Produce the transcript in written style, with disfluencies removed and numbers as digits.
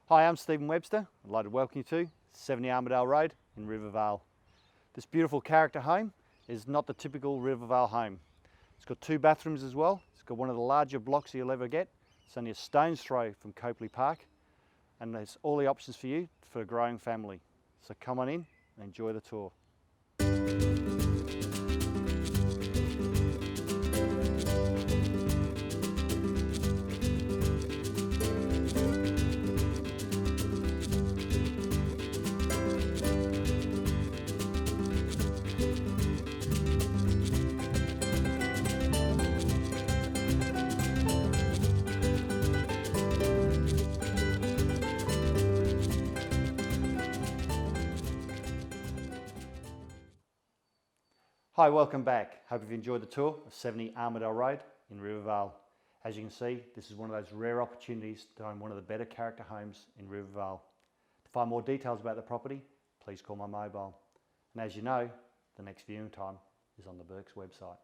Hi, I'm Stephen Webster. I'd like to welcome you to 70 Armadale Road in Rivervale. This beautiful character home is not the typical Rivervale home. It's got 2 bathrooms as well. It's got one of the larger blocks you'll ever get. It's only a stone's throw from Copley Park, and there's all the options for you for a growing family. So come on in and enjoy the tour. Hi, welcome back. Hope you've enjoyed the tour of 70 Armadale Road in Rivervale. As you can see, this is one of those rare opportunities to own one of the better character homes in Rivervale. To find more details about the property, please call my mobile. And as you know, the next viewing time is on the Bourkes website.